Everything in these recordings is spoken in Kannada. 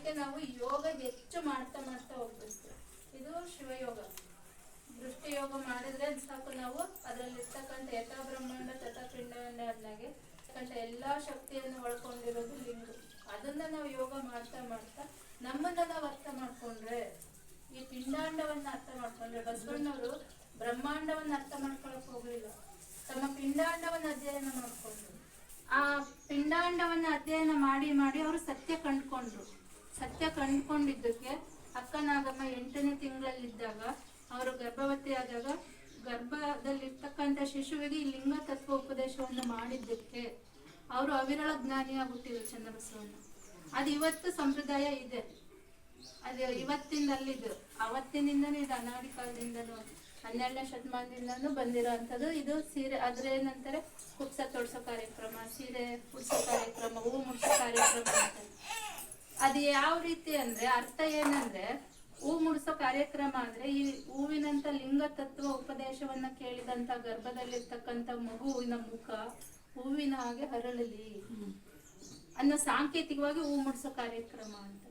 ಅದಕ್ಕೆ ನಾವು ಯೋಗ ಹೆಚ್ಚು ಮಾಡ್ತಾ ಮಾಡ್ತಾ ಹೋಗ್ಬೇಕು. ಇದು ಶಿವಯೋಗ. ದೃಷ್ಟಿ ಯೋಗ ಮಾಡಿದ್ರೆ ಸಾಕು, ನಾವು ಅದರಲ್ಲಿರ್ತಕ್ಕಂಥ ಯಥಾ ಬ್ರಹ್ಮಾಂಡ ತಥಾ ಪಿಂಡಾಂಡ ಅನ್ನಾಗೆ ಎಲ್ಲಾ ಶಕ್ತಿಯನ್ನು ಒಳ್ಕೊಂಡಿರೋದು ಲಿಂಗ. ಅದನ್ನ ನಾವು ಯೋಗ ಮಾಡ್ತಾ ಮಾಡ್ತಾ ನಮ್ಮನ್ನ ನಾವು ಅರ್ಥ ಮಾಡ್ಕೊಂಡ್ರೆ, ಈ ಪಿಂಡಾಂಡವನ್ನ ಅರ್ಥ ಮಾಡ್ಕೊಂಡ್ರೆ, ಬಸವಣ್ಣವರು ಬ್ರಹ್ಮಾಂಡವನ್ನ ಅರ್ಥ ಮಾಡ್ಕೊಳಕ್ ಹೋಗ್ಲಿಲ್ಲ, ತಮ್ಮ ಪಿಂಡಾಂಡವನ್ನ ಅಧ್ಯಯನ ಮಾಡ್ಕೊಂಡ್ರು. ಆ ಪಿಂಡಾಂಡವನ್ನ ಅಧ್ಯಯನ ಮಾಡಿ ಮಾಡಿ ಅವರು ಸತ್ಯ ಕಂಡ್ಕೊಂಡ್ರು. ಸತ್ಯ ಕಂಡ್ಕೊಂಡಿದ್ದಕ್ಕೆ ಅಕ್ಕ ನಾಗಮ್ಮ 8ನೇ ತಿಂಗಳಲ್ಲಿದ್ದಾಗ, ಅವರು ಗರ್ಭವತಿ ಆದಾಗ, ಗರ್ಭದಲ್ಲಿರ್ತಕ್ಕಂಥ ಶಿಶುವಿಗೆ ಈ ಲಿಂಗ ತತ್ವ ಉಪದೇಶವನ್ನು ಮಾಡಿದ್ದಕ್ಕೆ ಅವರು ಅವಿರಳ ಜ್ಞಾನಿಯಾಗ್ಬಿಟ್ಟಿದ್ರು ಚನ್ನಬಸವಣ್ಣ. ಅದು ಇವತ್ತು ಸಂಪ್ರದಾಯ ಇದೆ, ಅದು ಇವತ್ತಿಂದಲ್ಲಿದ್ದು, ಅವತ್ತಿನಿಂದನೇ ಇದು ಅನಾದಿ ಕಾಲದಿಂದನೂ 12ನೇ ಶತಮಾನದಿಂದನೂ ಬಂದಿರೋ ಅಂಥದ್ದು. ಇದು ಸೀರೆ ಅದ್ರೇನಂತಾರೆ, ಕುಪ್ಸ ತೊಡ್ಸೋ ಕಾರ್ಯಕ್ರಮ, ಸೀರೆ ಉಡ್ಸೋ ಕಾರ್ಯಕ್ರಮ, ಹೂ ಮುಡ್ಸೋ ಕಾರ್ಯಕ್ರಮ ಅಂತ. ಅದು ಯಾವ ರೀತಿ ಅಂದ್ರೆ, ಅರ್ಥ ಏನಂದ್ರೆ, ಹೂ ಮುಡ್ಸೋ ಕಾರ್ಯಕ್ರಮ ಅಂದ್ರೆ ಈ ಹೂವಿನಂತ ಲಿಂಗ ತತ್ವ ಉಪದೇಶವನ್ನ ಕೇಳಿದಂತ ಗರ್ಭದಲ್ಲಿರ್ತಕ್ಕಂಥ ಮಗುವಿನ ಮುಖ ಹೂವಿನ ಹಾಗೆ ಹರಳಲಿ ಅನ್ನೋ ಸಾಂಕೇತಿಕವಾಗಿ ಹೂ ಮುಡ್ಸೋ ಕಾರ್ಯಕ್ರಮ ಅಂತ,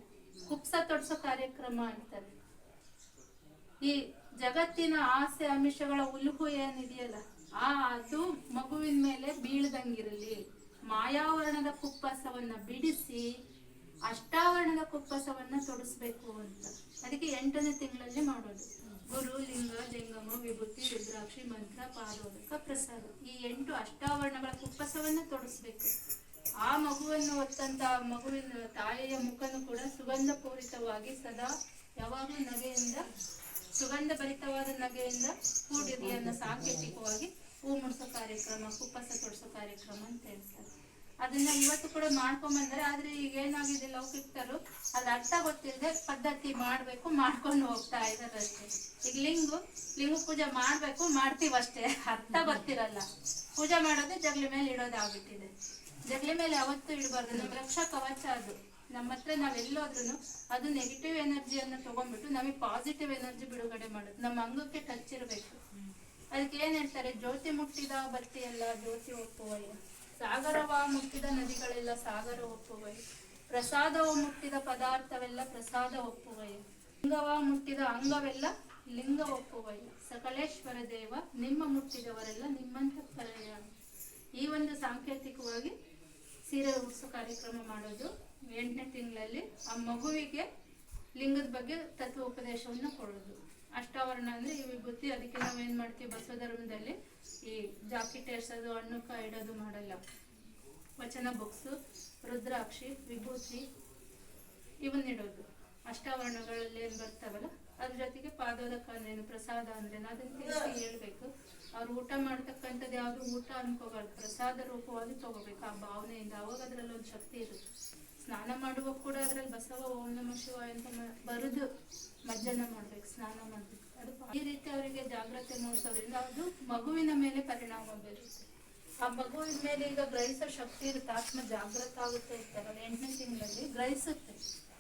ಕುಪ್ಸ ತೊಡ್ಸೋ ಕಾರ್ಯಕ್ರಮ ಅಂತಾರೆ. ಈ ಜಗತ್ತಿನ ಆಸೆ ಆಮಿಷಗಳ ಉಲುಹು ಏನಿದೆಯಲ್ಲ, ಅದು ಮಗುವಿನ ಮೇಲೆ ಬೀಳ್ದಂಗಿರಲಿ, ಮಾಯಾವರಣದ ಕುಪ್ಪಸವನ್ನ ಬಿಡಿಸಿ ಅಷ್ಟಾವರಣದ ಕುಪ್ಪಸವನ್ನ ತೊಡಸ್ಬೇಕು ಅಂತ. ಅದಕ್ಕೆ 8ನೇ ತಿಂಗಳಲ್ಲಿ ಮಾಡೋದು. ಗುರು, ಲಿಂಗ, ಜಂಗಮ, ವಿಭೂತಿ, ರುದ್ರಾಕ್ಷಿ, ಮಂತ್ರ, ಪಾದೋದಕ, ಪ್ರಸಾದ, ಈ 8 ಅಷ್ಟಾವರಣಗಳ ಕುಪ್ಪಸವನ್ನ ತೊಡಸ್ಬೇಕು. ಆ ಮಗುವನ್ನು ಹೊತ್ತಂತ ಮಗುವಿನ ತಾಯಿಯ ಮುಖನು ಕೂಡ ಸುಗಂಧ ಪೂರಿತವಾಗಿ ಸದಾ ಯಾವಾಗಲೂ ನಗೆಯಿಂದ, ಸುಗಂಧ ಭರಿತವಾದ ನಗೆಯಿಂದ ಕೂಡಿರಲಿ ಅನ್ನೋ ಸಾಂಕೇತಿಕವಾಗಿ ಹೂ ಮುಡ್ಸೋ ಕಾರ್ಯಕ್ರಮ, ಕುಪ್ಪಸ ತೊಡ್ಸೋ ಕಾರ್ಯಕ್ರಮ ಅಂತ ಹೇಳ್ತಾರೆ. ಅದನ್ನ ಇವತ್ತು ಕೂಡ ಮಾಡ್ಕೊಂಬಂದ್ರೆ, ಆದ್ರೆ ಈಗ ಏನಾಗಿದೆ, ಲೌಕಿಕರು ಅದ್ರ ಅರ್ಥ ಗೊತ್ತಿಲ್ಲದೆ ಪದ್ಧತಿ ಮಾಡ್ಬೇಕು ಮಾಡ್ಕೊಂಡು ಹೋಗ್ತಾ ಇದಾರೆ ಅಷ್ಟೇ. ಈಗ ಲಿಂಗ ಪೂಜೆ ಮಾಡ್ಬೇಕು ಮಾಡ್ತೀವಷ್ಟೇ, ಅರ್ಥ ಗೊತ್ತಿರಲ್ಲ. ಪೂಜೆ ಮಾಡೋದು ಜಗ್ಲಿ ಮೇಲೆ ಇಡೋದಾಗ್ಬಿಟ್ಟಿದೆ. ಜಗ್ಲಿ ಮೇಲೆ ಯಾವತ್ತೂ ಇಡಬಾರ್ದು. ನಮ್ಮ ರಕ್ಷಾ ಕವಚ ಅದು. ನಮ್ಮ ಹತ್ರ ನಾವೆಲ್ಲೋದ್ರೂ ಅದು ನೆಗೆಟಿವ್ ಎನರ್ಜಿಯನ್ನು ತಗೊಂಡ್ಬಿಟ್ಟು ನಮಗೆ ಪಾಸಿಟಿವ್ ಎನರ್ಜಿ ಬಿಡುಗಡೆ ಮಾಡುತ್ತೆ. ನಮ್ಮ ಅಂಗಕ್ಕೆ ಟಚ್ ಇರಬೇಕು. ಅದಕ್ಕೆ ಏನ್ ಹೇಳ್ತಾರೆ, ಜ್ಯೋತಿ ಮುಟ್ಟಿದ ಬತ್ತಿಯೆಲ್ಲ ಜ್ಯೋತಿ ಒಪ್ಪುವಯ್ಯ, ಸಾಗರವ ಮುಟ್ಟಿದ ನದಿಗಳೆಲ್ಲ ಸಾಗರ ಒಪ್ಪುವಯ್ಯ, ಪ್ರಸಾದವ ಮುಟ್ಟಿದ ಪದಾರ್ಥವೆಲ್ಲ ಪ್ರಸಾದ ಒಪ್ಪುವಯ್ಯ, ಲಿಂಗವ ಮುಟ್ಟಿದ ಅಂಗವೆಲ್ಲ ಲಿಂಗ ಒಪ್ಪುವಯ್ಯ, ಸಕಲೇಶ್ವರ ದೇವ ನಿಮ್ಮ ಮುಟ್ಟಿದವರೆಲ್ಲ ನಿಮ್ಮಂತ ಕರೆಯ. ಈ ಒಂದು ಸಾಂಕೇತಿಕವಾಗಿ ಸೀರೆ ಉಡ್ಸೋ ಕಾರ್ಯಕ್ರಮ ಮಾಡೋದು 8ನೇ ತಿಂಗಳಲ್ಲಿ. ಆ ಮಗುವಿಗೆ ಲಿಂಗದ ಬಗ್ಗೆ ತತ್ವ ಉಪದೇಶವನ್ನು ಕೊಡೋದು. ಅಷ್ಟಾವರಣ ಅಂದ್ರೆ ಈ ವಿಭೂತಿ. ಅದಕ್ಕೆ ನಾವೇನ್ ಮಾಡ್ತೀವಿ, ಬಸವ ಧರ್ಮದಲ್ಲಿ ಈ ಜಾಕೆಟ್ ಏರ್ಸೋದು, ಹಣ್ಣು ಕಾಯಿ ಇಡೋದು ಮಾಡಲ್ಲ. ವಚನ ಬುಕ್ಸು, ರುದ್ರಾಕ್ಷಿ, ವಿಭೂತಿ ಇವನ್ನಿಡೋದು. ಅಷ್ಟಾವರಣಗಳಲ್ಲಿ ಏನ್ ಬರ್ತಾವಲ್ಲ ಅದ್ರ ಜೊತೆಗೆ ಪಾದೋದಕ ಅಂದ್ರೇನು, ಪ್ರಸಾದ ಅಂದ್ರೇನು ಅದನ್ನ ತಿಳಿಸಿ ಹೇಳ್ಬೇಕು. ಅವ್ರು ಊಟ ಮಾಡ್ತಕ್ಕಂಥದ್ದು ಯಾವ್ದು ಊಟ ಅನ್ಕೋಬಾರ್ದು, ಪ್ರಸಾದ ರೂಪವಾಗಿ ತಗೋಬೇಕು ಆ ಭಾವನೆಯಿಂದ. ಅವಾಗ ಅದ್ರಲ್ಲಿ ಒಂದು ಶಕ್ತಿ ಇರುತ್ತೆ. ಸ್ನಾನ ಮಾಡುವಾಗ ಕೂಡ ಅದ್ರಲ್ಲಿ ಬಸವ ಓಂ ನಮಃ ಶಿವಾಯ ಅಂತ ಬರುದು ಮಜ್ಜನ ಮಾಡ್ಬೇಕು, ಸ್ನಾನ ಮಾಡ್ಬೇಕು. ಅದು ಈ ರೀತಿ ಅವರಿಗೆ ಜಾಗ್ರತೆ ಮೂಡಿಸೋದ್ರಿಂದ ಅದು ಮಗುವಿನ ಮೇಲೆ ಪರಿಣಾಮ ಬೀರುತ್ತೆ. ಆ ಮಗುವಿನ ಮೇಲೆ ಈಗ ಗ್ರಹಿಸೋ ಶಕ್ತಿ ಇರುತ್ತೆ, ಆತ್ಮ ಜಾಗೃತ ಆಗುತ್ತೆ ಇರ್ತಾರಲ್ಲ 8ನೇ ತಿಂಗಳಲ್ಲಿ ಗ್ರಹಿಸುತ್ತೆ.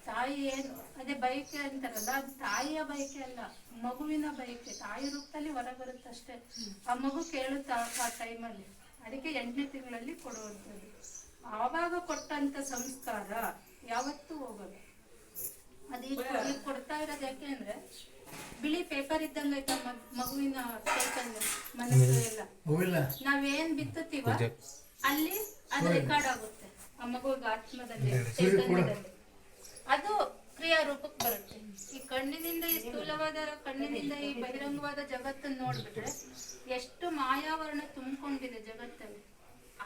ತಾಯಿ ಏನು ಅದೇ ಬಯಕೆ ಅಂತಾರಲ್ಲ, ಅದು ತಾಯಿಯ ಬಯಕೆ ಅಲ್ಲ, ಮಗುವಿನ ಬಯಕೆ. ತಾಯಿ ರೂಪದಲ್ಲಿ ಹೊರ ಬರುತ್ತೆ ಅಷ್ಟೇ. ಆ ಮಗು ಕೇಳುತ್ತಾ ಆ ಟೈಮಲ್ಲಿ. ಅದಕ್ಕೆ 8ನೇ ತಿಂಗಳಲ್ಲಿ ಕೊಡುವಂಥದ್ದು. ಆವಾಗ ಕೊಟ್ಟಂತ ಸಂಸ್ಕಾರ ಯಾವತ್ತೂ ಹೋಗಲ್ಲ. ಅದು ಈಗ ಕೊಡ್ತಾ ಇರೋದು ಯಾಕೆ ಅಂದ್ರೆ, ಬಿಳಿ ಪೇಪರ್ ಇದ್ದಂಗ ಐತ ಮಗುವಿನ ಚೈತನ್ಯ ಮನಸ್ಸು ಎಲ್ಲ. ನಾವೇನ್ ಬಿತ್ತುತ್ತೀವ ಅಲ್ಲಿ ಅದು ರೆಕಾರ್ಡ್ ಆಗುತ್ತೆ ಆ ಮಗುವಿಗೆ ಆತ್ಮದಲ್ಲಿ, ಚೈತನ್ಯದಲ್ಲಿ. ಅದು ಕ್ರಿಯಾ ರೂಪಕ್ಕೆ ಬರುತ್ತೆ. ಈ ಕಣ್ಣಿನಿಂದ, ಈ ಸ್ಥೂಲವಾದ ಕಣ್ಣಿನಿಂದ ಈ ಬಹಿರಂಗವಾದ ಜಗತ್ತನ್ನು ನೋಡ್ಬಿಟ್ರೆ ಎಷ್ಟು ಮಾಯಾವರಣ ತುಂಬಿಕೊಂಡಿದೆ ಜಗತ್ತಲ್ಲಿ.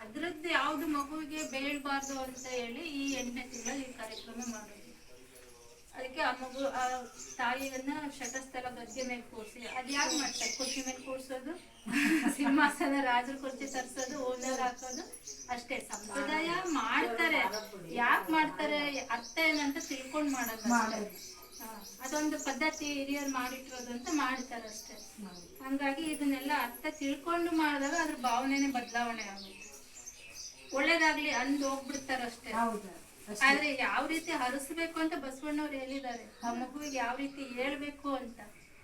ಅದ್ರದ್ದು ಯಾವ್ದು ಮಗುವಿಗೆ ಬೇಳ್ಬಾರ್ದು ಅಂತ ಹೇಳಿ ಈ 8ನೇ ತಿಂಗಳಲ್ಲಿ ಈ ಕಾರ್ಯಕ್ರಮ ಮಾಡೋದು. ಅದಕ್ಕೆ ಆ ಮಗು ಆ ತಾಯಿಯನ್ನ ಶತಸ್ಥಲ ಗದ್ದೆ ಮೇಲೆ ಕೂರಿಸಿ, ಅದ್ ಯಾಕೆ ಮಾಡ್ತಾರೆ, ಕುರ್ಚಿ ಮೇಲೆ ಕೂರ್ಸೋದು, ಸಿಂಹಾಸನ ರಾಜರ ಕುರ್ಚಿ ತರ್ಸೋದು, ಓನರ್ ಹಾಕೋದು ಅಷ್ಟೇ. ಸಂಪ್ರದಾಯ ಮಾಡ್ತಾರೆ, ಯಾಕೆ ಮಾಡ್ತಾರೆ ಅರ್ಥ ಏನಂತ ತಿಳ್ಕೊಂಡ್ ಮಾಡೋದು. ಅದೊಂದು ಪದ್ಧತಿ ಹಿರಿಯರು ಮಾಡಿಟ್ಟಿರೋದು ಅಂತ ಮಾಡ್ತಾರೆ ಅಷ್ಟೇ. ಹಂಗಾಗಿ ಇದನ್ನೆಲ್ಲ ಅರ್ಥ ತಿಳ್ಕೊಂಡು ಮಾಡಿದಾಗ ಅದ್ರ ಭಾವನೆನೇ ಬದಲಾವಣೆ ಆಗುತ್ತೆ. ಒಳ್ಳೇದಾಗ್ಲಿ ಅಂದ್ ಹೋಗ್ಬಿಡ್ತಾರಷ್ಟೇ. ಆದ್ರೆ ಯಾವ ರೀತಿ ಹರಿಸ್ಬೇಕು ಅಂತ ಬಸವಣ್ಣವ್ರು ಹೇಳಿದ್ದಾರೆ. ಆ ಮಗುವಿಗೆ ಯಾವ ರೀತಿ ಹೇಳ್ಬೇಕು ಅಂತ